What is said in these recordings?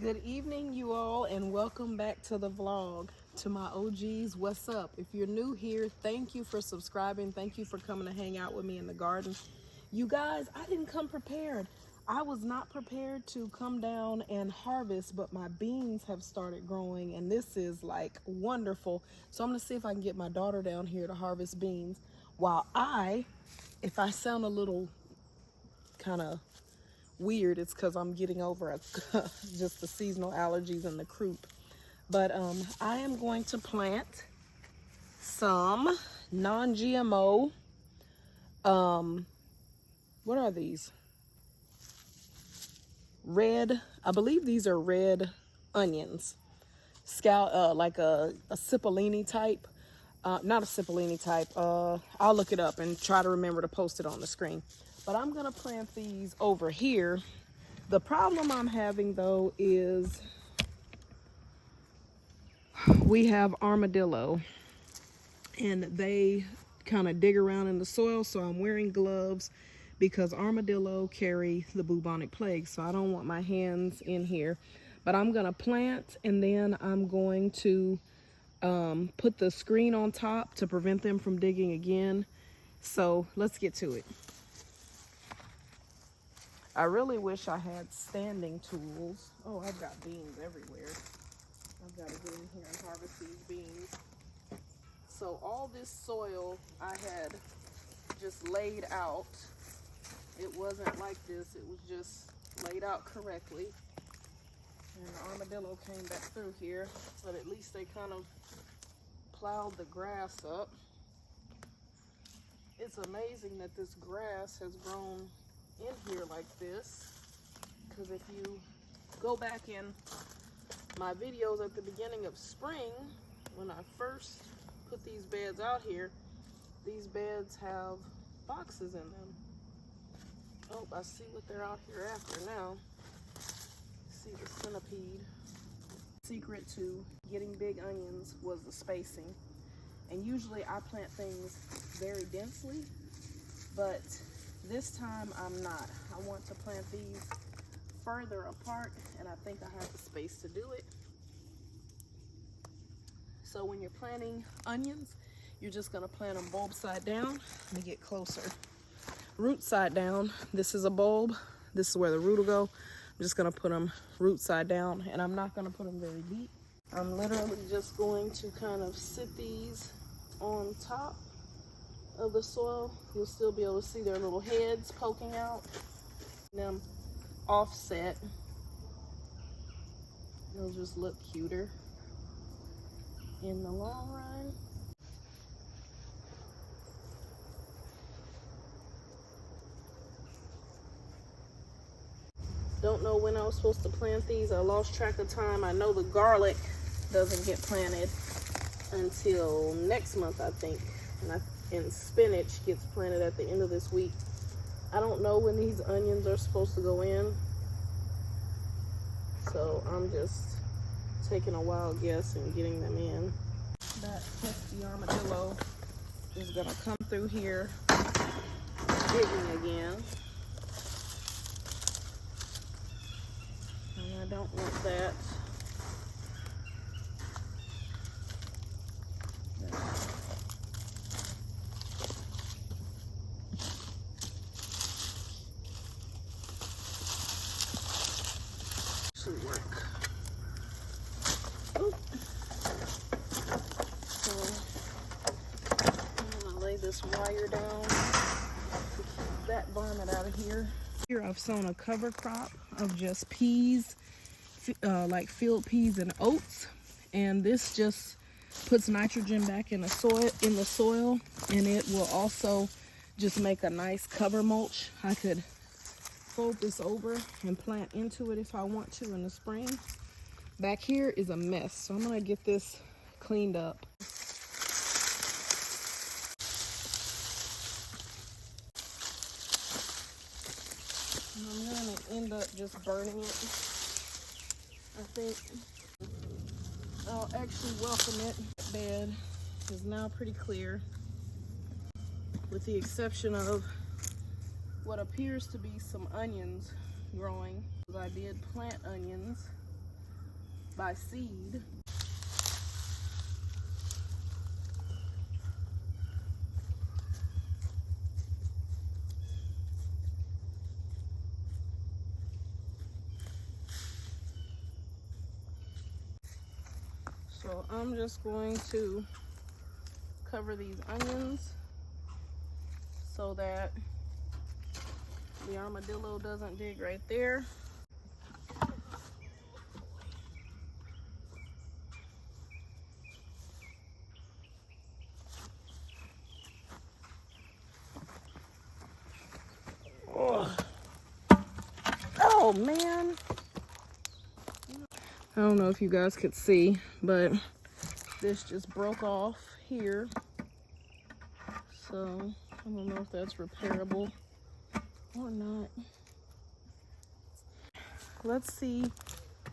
Good evening, you all, and welcome back to the vlog. To my OGs, what's up? If you're new here, thank you for subscribing. Thank you for coming to hang out with me in the garden. You guys, I didn't come prepared. I was not prepared to come down and harvest, but my beans have started growing, and this is like wonderful. So I'm gonna see if I can get my daughter down here to harvest beans while if I sound a little kind of weird, it's because I'm getting over just the seasonal allergies and the croup. But I am going to plant some non-GMO, what are these? I believe these are red onions. Like a cipollini type. Not a cipollini type. I'll look it up and try to remember to post it on the screen. But I'm gonna plant these over here. The problem I'm having though is we have armadillo and they kind of dig around in the soil, so I'm wearing gloves because armadillo carry the bubonic plague, so I don't want my hands in here. But I'm gonna plant, and then I'm going to put the screen on top to prevent them from digging again. So let's get to it. I really wish I had standing tools. Oh, I've got beans everywhere. I've got to get in here and harvest these beans. So all this soil I had just laid out. It wasn't like this. It was just laid out correctly. And the armadillo came back through here, but at least they kind of plowed the grass up. It's amazing that this grass has grown in here like this, because if you go back in my videos at the beginning of spring, when I first put these beds out here, these beds have foxes in them. Oh, I see what they're out here after now. See the centipede. Secret to getting big onions was the spacing. And usually I plant things very densely, but this time I'm not. I want to plant these further apart, and I think I have the space to do it. So when you're planting onions, you're just gonna plant them bulb side down. Let me get closer. Root side down. This is a bulb. This is where the root will go. I'm just gonna put them root side down, and I'm not gonna put them very deep. I'm literally just going to kind of sit these on top of the soil. You'll still be able to see their little heads poking out. Them offset. They'll just look cuter in the long run. Don't know when I was supposed to plant these. I lost track of time. I know the garlic doesn't get planted until next month, I think. And spinach gets planted at the end of this week. I don't know when these onions are supposed to go in. So I'm just taking a wild guess and getting them in. That pesky armadillo is gonna come through here digging again. And I don't want that. Should work. Oop. So I'm gonna lay this wire down to keep that varmint out of here. Here I've sown a cover crop of just peas, like field peas and oats, and this just puts nitrogen back in the soil, and it will also just make a nice cover mulch. I could fold this over and plant into it if I want to in the spring. Back here is a mess, so I'm gonna get this cleaned up. And I'm gonna end up just burning it, I think. I'll actually welcome it. The bed is now pretty clear, with the exception of what appears to be some onions growing. I did plant onions by seed. So I'm just going to cover these onions so that the armadillo doesn't dig right there. Oh man, I don't know if you guys could see, but this just broke off here, so I don't know if that's repairable or not. Let's see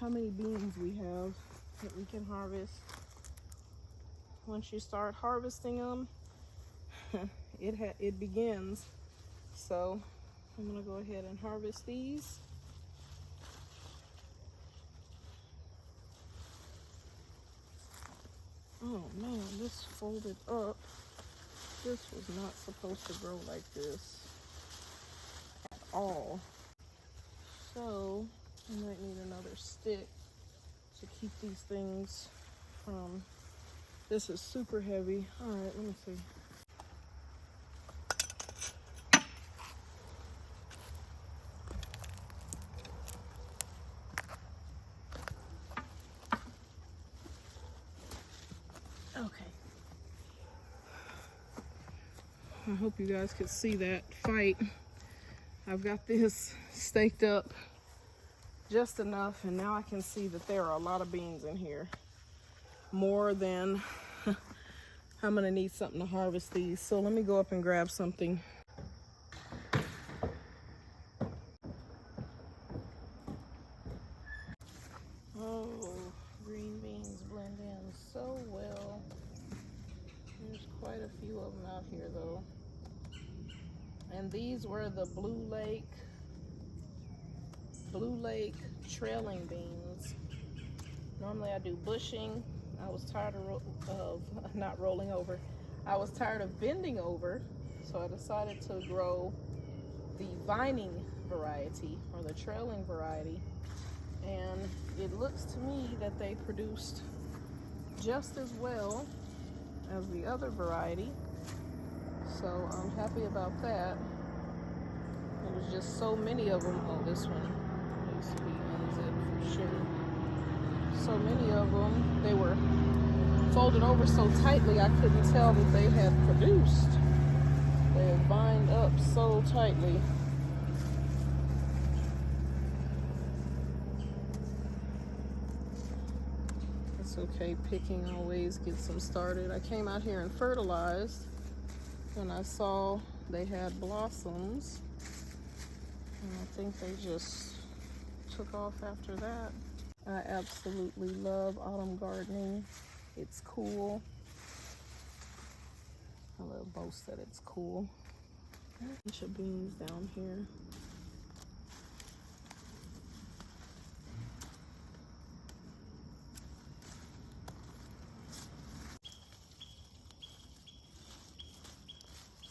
how many beans we have that we can harvest. Once you start harvesting them, it begins. So I'm gonna go ahead and harvest these. Oh man, this folded up. This was not supposed to grow like this at all. So I might need another stick to keep these things from, this is super heavy. All right, let me see. Okay. I hope you guys could see that fight. I've got this staked up just enough, and now I can see that there are a lot of beans in here. More than I'm gonna need something to harvest these. So let me go up and grab something. Oh, green beans blend in so well. There's quite a few of them out here though. And these were the Blue Lake trailing beans. Normally I do bushing. I was tired of not rolling over. I was tired of bending over, so I decided to grow the vining variety or the trailing variety. And it looks to me that they produced just as well as the other variety. So I'm happy about that. There was just so many of them. Oh, this one needs to be unzipped for sure. So many of them, they were folded over so tightly I couldn't tell that they had produced. They had vined up so tightly. It's okay, picking always gets them started. I came out here and fertilized when I saw they had blossoms, and I think they just took off after that. I absolutely love autumn gardening. It's cool. I love boast that it's cool. A bunch of beans down here.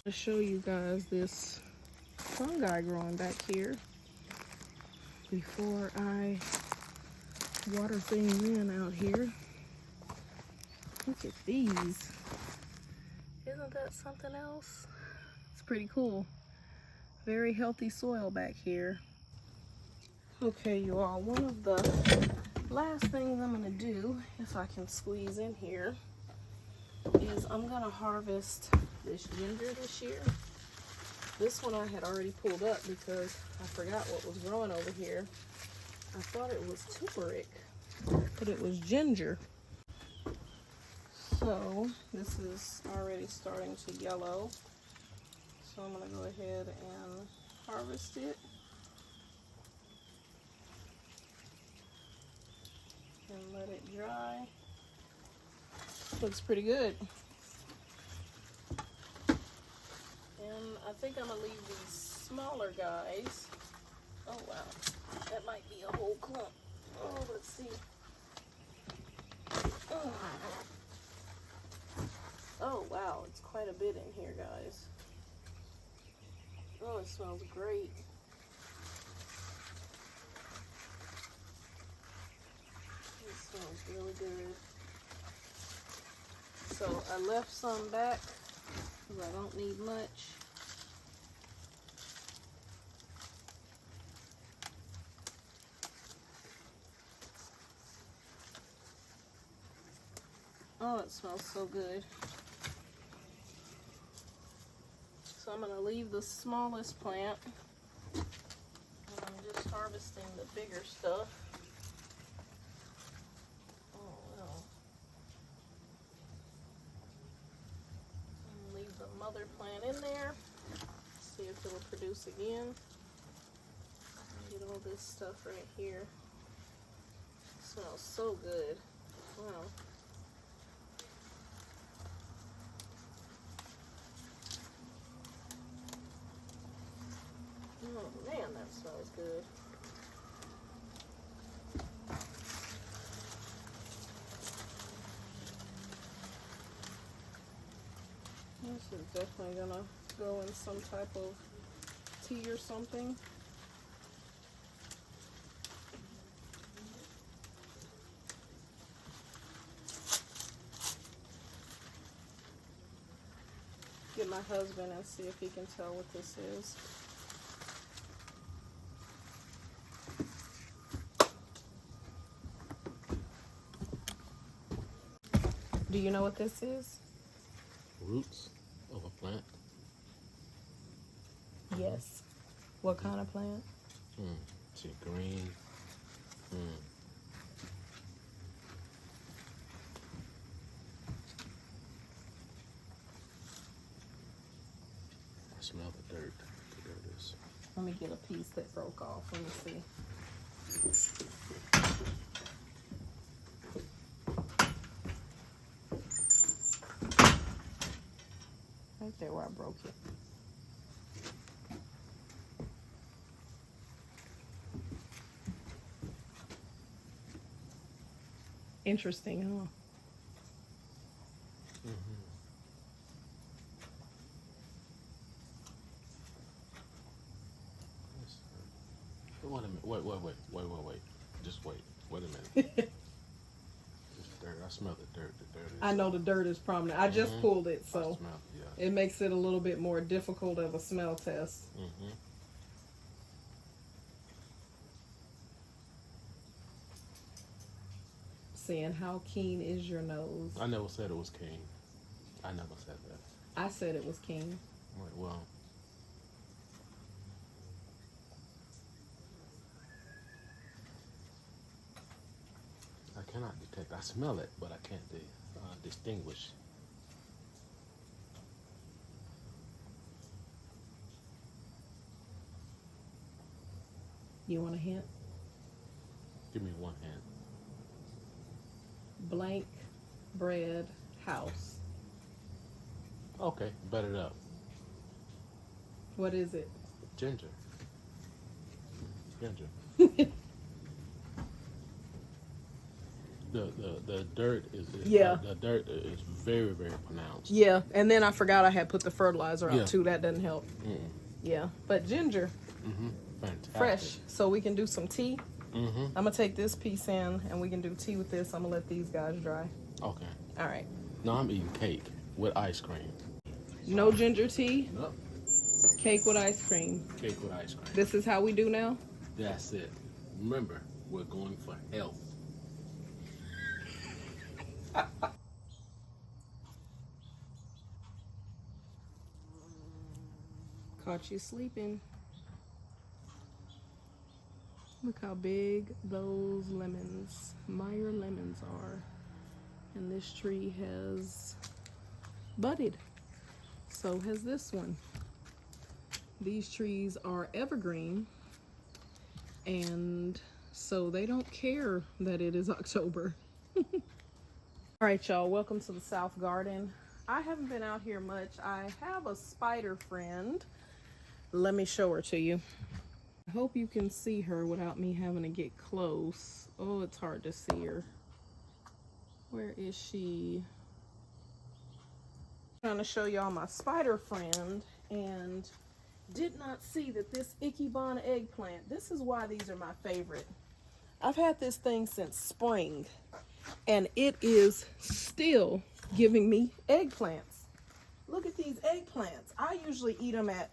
To show you guys this fungi growing back here before I water things in out here. Look at these. Isn't that something else? It's pretty cool. Very healthy soil back here. Okay, you all, one of the last things I'm gonna do, if I can squeeze in here, is I'm gonna harvest this ginger this year. This one I had already pulled up because I forgot what was growing over here. I thought it was turmeric, but it was ginger. So this is already starting to yellow. So I'm gonna go ahead and harvest it. And let it dry. Looks pretty good. And I think I'm gonna leave these smaller guys. Oh wow, that might be a whole clump. Oh, let's see. bit in here, guys. Oh, it smells great. It smells really good. So I left some back because I don't need much. Oh, it smells so good. So I'm going to leave the smallest plant. And I'm just harvesting the bigger stuff. Oh, well. And leave the mother plant in there. See if it'll produce again. Get all this stuff right here. It smells so good. Wow. Oh man, that smells good. This is definitely gonna go in some type of tea or something. Get my husband and see if he can tell what this is. Do you know what this is? Roots of a plant. Yes. What kind of plant? See, green. I smell the dirt. The dirt is. Let me get a piece that broke off. Let me see. Right there where I broke it. Interesting, huh? Wait a minute. Wait. Just wait. Wait a minute. This dirt. I smell the dirt. The dirt is. I know the dirt is prominent. I just pulled it, so I smell, yeah. it makes it a little bit more difficult of a smell test. Saying, how keen is your nose? I never said it was keen. I never said that. I said it was keen. Right, well. I cannot detect. I smell it, but I can't distinguish. You want a hint? Give me one hint. Blank bread house. Okay, bet it up. What is it? Ginger. Ginger. The dirt is Yeah. The dirt is very, very pronounced. Yeah, and then I forgot I had put the fertilizer out Yeah. too. That doesn't help. Yeah, but ginger, Fantastic. fresh, so we can do some tea. Mm-hmm. I'm gonna take this piece in, and we can do tea with this. I'm gonna let these guys dry. Okay. All right. No, I'm eating cake with ice cream. No ginger tea. Nope. Cake with ice cream. Cake with ice cream. This is how we do now. That's it. Remember, we're going for health. Caught you sleeping. Look how big those lemons, Meyer lemons, are. And this tree has budded. So has this one. These trees are evergreen, and so they don't care that it is October. All right, y'all, welcome to the South Garden. I haven't been out here much. I have a spider friend. Let me show her to you. I hope you can see her without me having to get close. Oh, it's hard to see her. Where is she? Trying to show y'all my spider friend, and did not see that this Ikebana eggplant, this is why these are my favorite. I've had this thing since spring, and it is still giving me eggplants. Look at these eggplants. I usually eat them at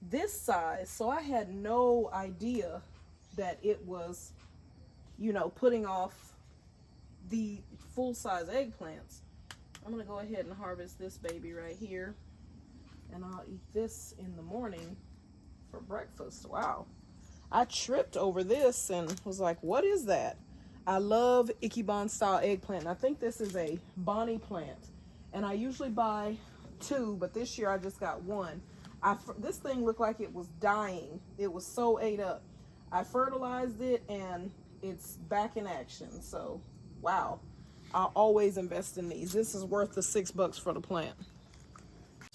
this size, so I had no idea that it was, you know, putting off the full-size eggplants. I'm gonna go ahead and harvest this baby right here, and I'll eat this in the morning for breakfast. Wow. I tripped over this and was like, what is that? I love Ikebana style eggplant. And I think this is a Bonnie plant, and I usually buy 2, but this year I just got 1. This thing looked like it was dying. It was so ate up. I fertilized it and it's back in action. So, wow. I'll always invest in these. This is worth the $6 for the plant.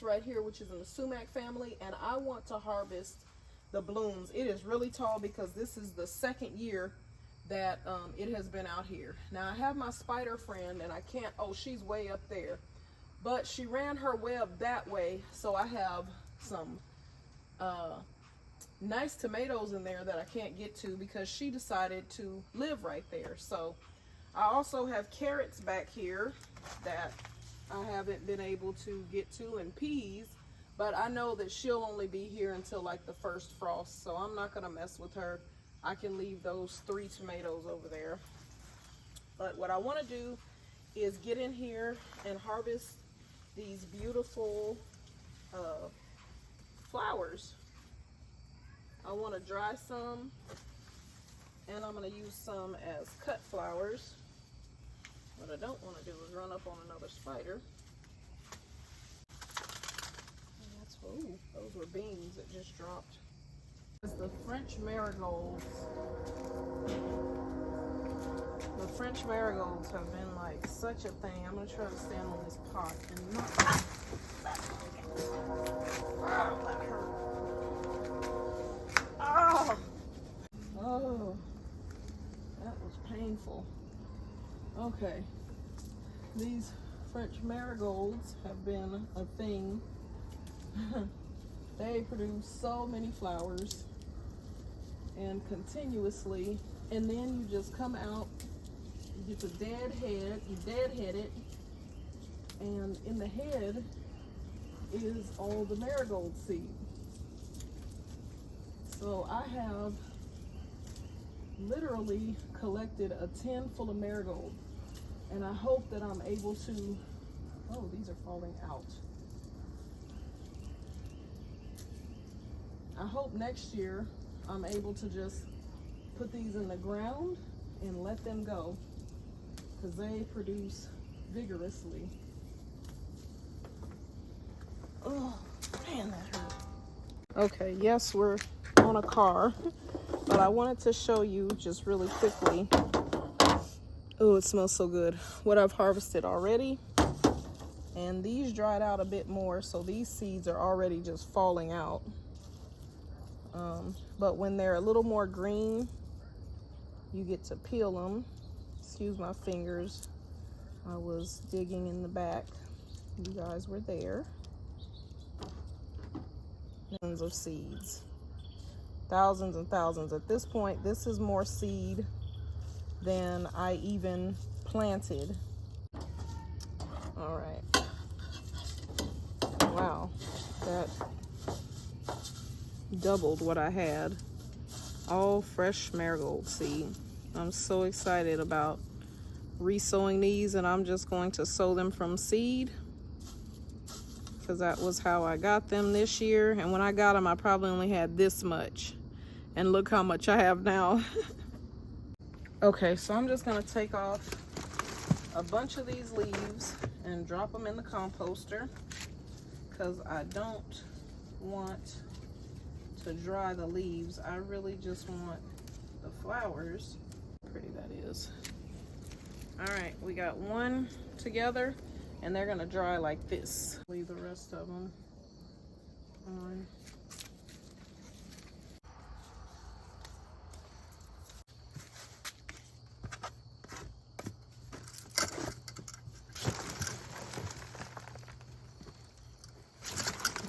Right here, which is in the sumac family, and I want to harvest the blooms. It is really tall because this is the 2nd year that it has been out here. Now I have my spider friend, and I can't, oh, she's way up there, but she ran her web that way, so I have some nice tomatoes in there that I can't get to because she decided to live right there. So I also have carrots back here that I haven't been able to get to, and peas, but I know that she'll only be here until like the first frost, so I'm not gonna mess with her. I can leave those 3 tomatoes over there. But what I want to do is get in here and harvest these beautiful flowers. I want to dry some, and I'm going to use some as cut flowers. What I don't want to do is run up on another spider. And that's, ooh, those were beans that just dropped. The French marigolds. The French marigolds have been like such a thing. I'm going to try to stand on this pot and not... Oh, that hurt. Oh! Oh, that was painful. Okay, these French marigolds have been a thing. They produce so many flowers and continuously, and then you just come out, you get the dead head, you deadhead it, and in the head is all the marigold seed. So I have literally collected a tin full of marigold, and I hope that I'm able to, oh, these are falling out. I hope next year I'm able to just put these in the ground and let them go, because they produce vigorously. Oh, man, that hurt. Okay, yes, we're on a car, but I wanted to show you just really quickly. Oh, it smells so good. What I've harvested already. And these dried out a bit more, so these seeds are already just falling out. But when they're a little more green, you get to peel them. Excuse my fingers. I was digging in the back. You guys were there. Tons of seeds. Thousands and thousands. At this point, this is more seed than I even planted. All right. Wow. That doubled what I had. All fresh marigold seed. I'm so excited about resowing these, and I'm just going to sow them from seed, because that was how I got them this year. And when I got them, I probably only had this much, and look how much I have now. Okay, so I'm just gonna take off a bunch of these leaves and drop them in the composter, because I don't want to dry the leaves. I really just want the flowers. How pretty that is. All right, we got one together, and they're gonna dry like this. Leave the rest of them on.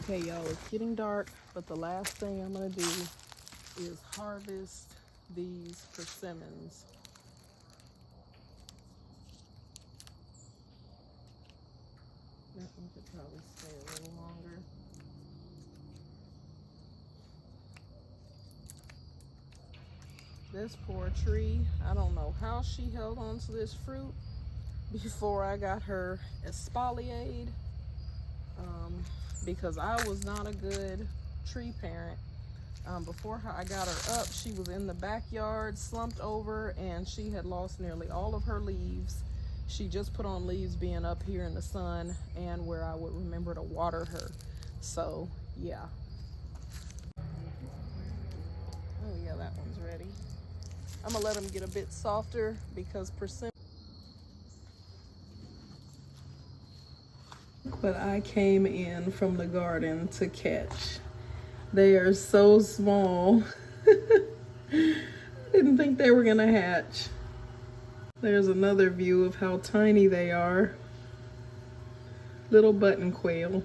Okay, y'all, it's getting dark, but the last thing I'm gonna do is harvest these persimmons. That one could probably stay a little longer. This poor tree, I don't know how she held on to this fruit before I got her exfoliated, because I was not a good tree parent. Before I got her up, she was in the backyard, slumped over, and she had lost nearly all of her leaves. She just put on leaves being up here in the sun and where I would remember to water her. So, yeah. Oh yeah, that one's ready. I'm gonna let them get a bit softer because persimmon. But I came in from the garden to catch. They are so small. Didn't think they were gonna hatch. There's another view of how tiny they are. Little button quail.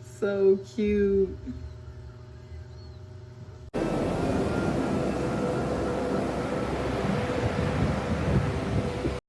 So cute.